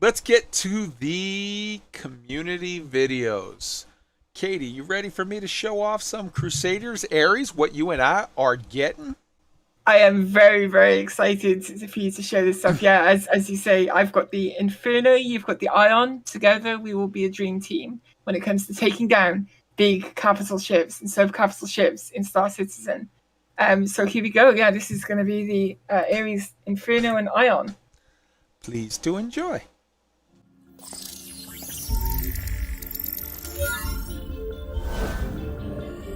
let's get to the community videos. Katie, you ready for me to show off some Crusaders Ares, what you and I are getting? I am very, very excited for you to show this stuff. Yeah, as you say, I've got the Inferno, you've got the Ion. Together, we will be a dream team when it comes to taking down big capital ships and sub-capital ships in Star Citizen. So here we go. Yeah, this is going to be the Ares, Inferno, and Ion. Please do enjoy.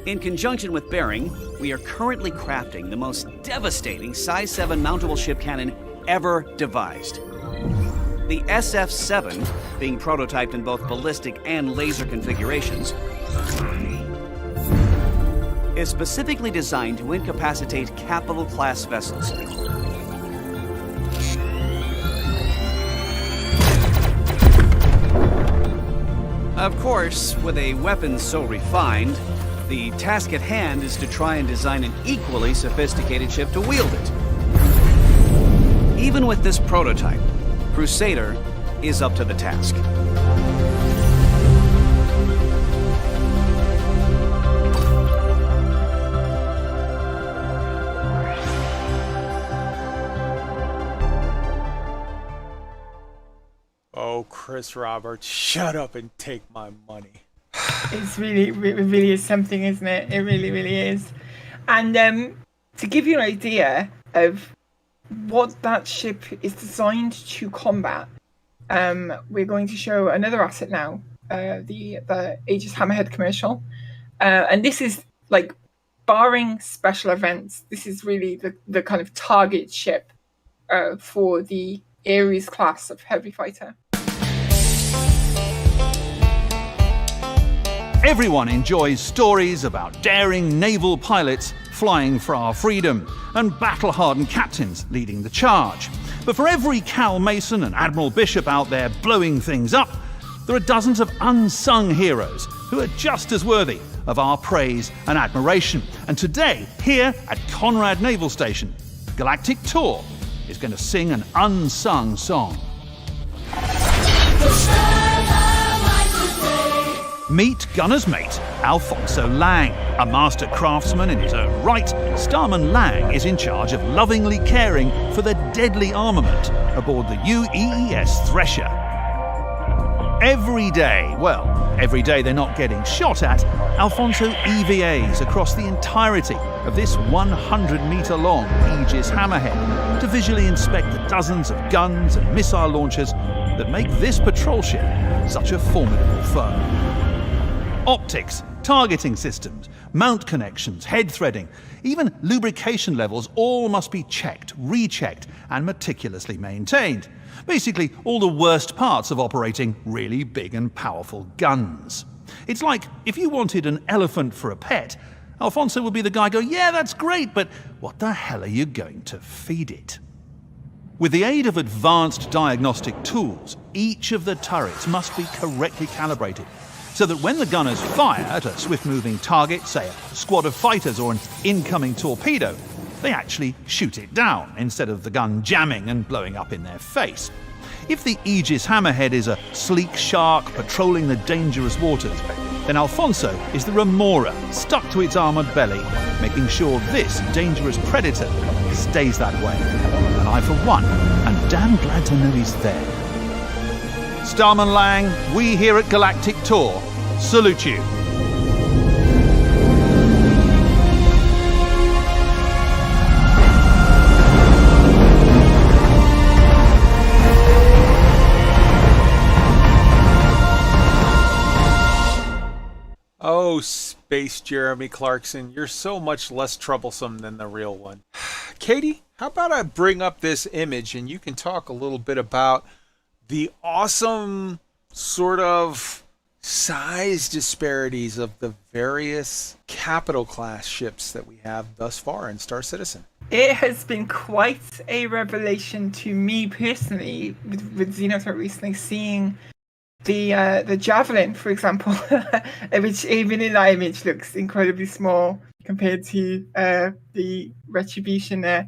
In conjunction with BYRNE, we are currently crafting the most devastating size 7 mountable ship cannon ever devised. The SF-7, being prototyped in both ballistic and laser configurations, is specifically designed to incapacitate capital-class vessels. Of course, with a weapon so refined, the task at hand is to try and design an equally sophisticated ship to wield it. Even with this prototype, Crusader is up to the task. Oh, Chris Roberts, shut up and take my money. It really is something, isn't it? It really, really is. And to give you an idea of what that ship is designed to combat, we're going to show another asset now, the Aegis Hammerhead commercial. And this is like, barring special events, this is really the kind of target ship for the Ares class of heavy fighter. Everyone enjoys stories about daring naval pilots flying for our freedom and battle-hardened captains leading the charge. But for every Cal Mason and Admiral Bishop out there blowing things up, there are dozens of unsung heroes who are just as worthy of our praise and admiration. And today, here at Conrad Naval Station, Galactic Tour is going to sing an unsung song. Meet Gunner's mate, Alfonso Lang. A master craftsman in his own right, Starman Lang is in charge of lovingly caring for the deadly armament aboard the UEES Thresher. Every day they're not getting shot at, Alfonso EVAs across the entirety of this 100-metre-long Aegis Hammerhead to visually inspect the dozens of guns and missile launchers that make this patrol ship such a formidable foe. Optics, targeting systems, mount connections, head threading, even lubrication levels all must be checked, rechecked, and meticulously maintained. Basically, all the worst parts of operating really big and powerful guns. It's like if you wanted an elephant for a pet, Alfonso would be the guy going, yeah, that's great, but what the hell are you going to feed it? With the aid of advanced diagnostic tools, each of the turrets must be correctly calibrated, so that when the gunners fire at a swift-moving target, say a squad of fighters or an incoming torpedo, they actually shoot it down instead of the gun jamming and blowing up in their face. If the Aegis Hammerhead is a sleek shark patrolling the dangerous waters, then Alfonso is the remora stuck to its armoured belly, making sure this dangerous predator stays that way. And I, for one, am damn glad to know he's there. Starman Lang, we here at Galactic Tour salute you. Oh, Space Jeremy Clarkson, you're so much less troublesome than the real one. Katie, how about I bring up this image and you can talk a little bit about the awesome sort of size disparities of the various capital class ships that we have thus far in Star Citizen. It has been quite a revelation to me personally with Xenothreat recently, seeing the Javelin, for example, which even in that image looks incredibly small compared to the Retribution there.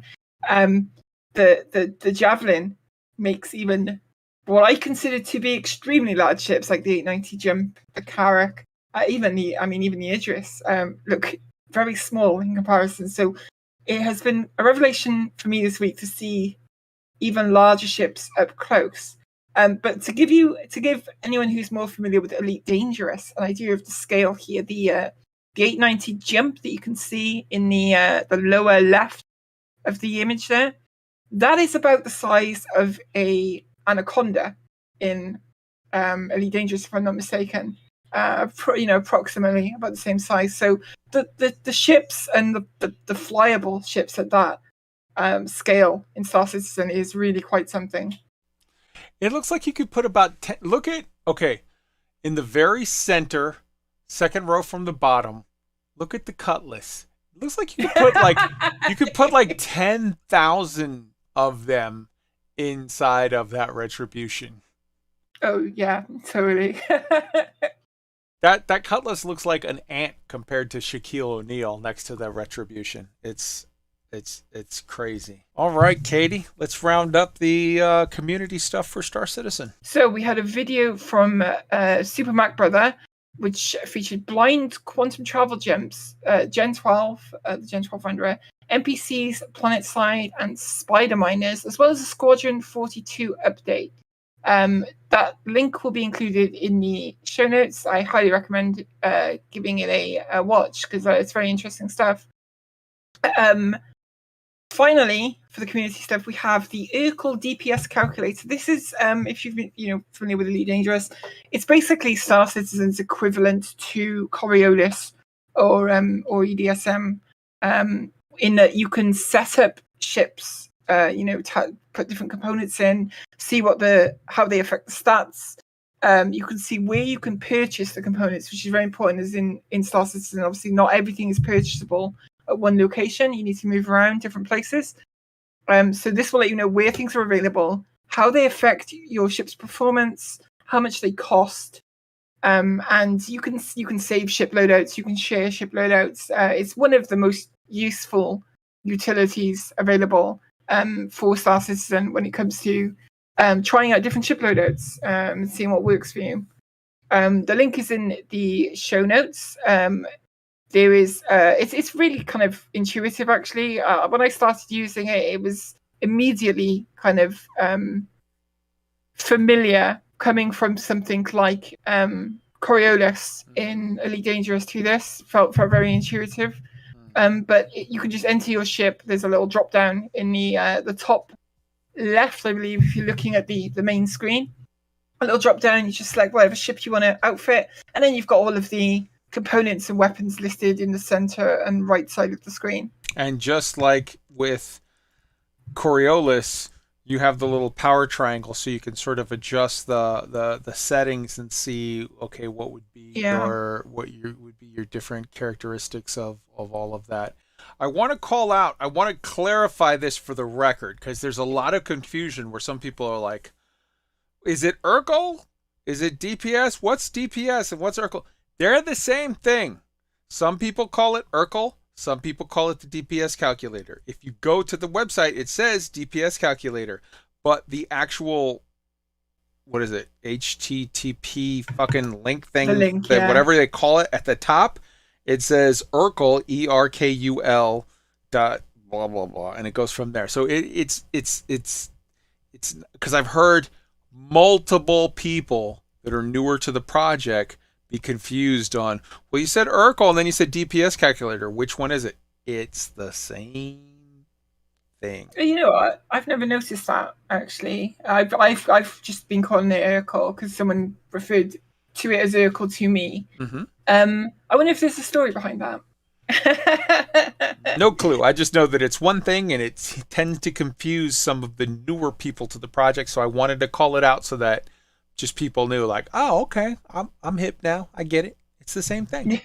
The Javelin makes even what I consider to be extremely large ships like the 890 Jump, the Carrack, even the Aegis, look very small in comparison. So it has been a revelation for me this week to see even larger ships up close. But to give anyone who's more familiar with Elite Dangerous an idea of the scale here, the 890 Jump that you can see in the lower left of the image there, that is about the size of a Anaconda in Elite Dangerous, if I'm not mistaken. Approximately about the same size. So the ships and the flyable ships at that scale in Star Citizen is really quite something. It looks like you could put about 10. Look at, okay, in the very center, second row from the bottom, look at the Cutlass. It looks like you could put like 10,000 of them inside of that Retribution. Oh yeah, totally. That Cutlass looks like an ant compared to Shaquille O'Neal next to the Retribution. It's crazy. All right, Katie, let's round up the community stuff for Star Citizen. So we had a video from Super Mac Brother, which featured blind quantum travel gems, Gen 12, the Gen 12 renderer, NPCs, Planet Side, and Spider Miners, as well as a Squadron 42 update. That link will be included in the show notes. I highly recommend giving it a watch because it's very interesting stuff. Finally, for the community stuff, we have the Urkel DPS Calculator. This is, if you've been familiar with Elite Dangerous, it's basically Star Citizen's equivalent to Coriolis or EDSM, in that you can set up ships, put different components in, see how they affect the stats. You can see where you can purchase the components, which is very important. As in Star Citizen, obviously not everything is purchasable at one location. You need to move around different places. So this will let you know where things are available, how they affect your ship's performance, how much they cost, and you can save ship loadouts, you can share ship loadouts. It's one of the most useful utilities available for Star Citizen when it comes to trying out different ship loadouts and seeing what works for you. The link is in the show notes. There is it's really kind of intuitive actually. When I started using it, it was immediately kind of familiar, coming from something like Coriolis in Elite Dangerous to this. Felt very intuitive. But you can just enter your ship. There's a little drop down in the top left, I believe, if you're looking at the main screen. A little drop down, you just select whatever ship you want to outfit, and then you've got all of the components and weapons listed in the center and right side of the screen. And just like with Coriolis, you have the little power triangle, so you can sort of adjust the settings and see, okay, what would be your different characteristics of all of that. I want to clarify this for the record, because there's a lot of confusion where some people are like, is it Urkel? Is it DPS? What's DPS and what's Urkel? They're the same thing. Some people call it Urkel. Some people call it the DPS calculator. If you go to the website, it says DPS calculator, but the actual, what is it? HTTP fucking link thing, whatever they call it at the top, it says Urkel, ERKUL dot blah blah blah, and it goes from there. So it's because I've heard multiple people that are newer to the project be confused on, well, you said Urkel and then you said DPS calculator. Which one is it? It's the same thing. You know what? I've never noticed that actually. I've just been calling it Urkel because someone referred to it as Urkel to me. Mm-hmm. I wonder if there's a story behind that. No clue. I just know that it's one thing and it tends to confuse some of the newer people to the project. So I wanted to call it out so that just people knew, like, oh, okay, I'm hip now. I get it. It's the same thing.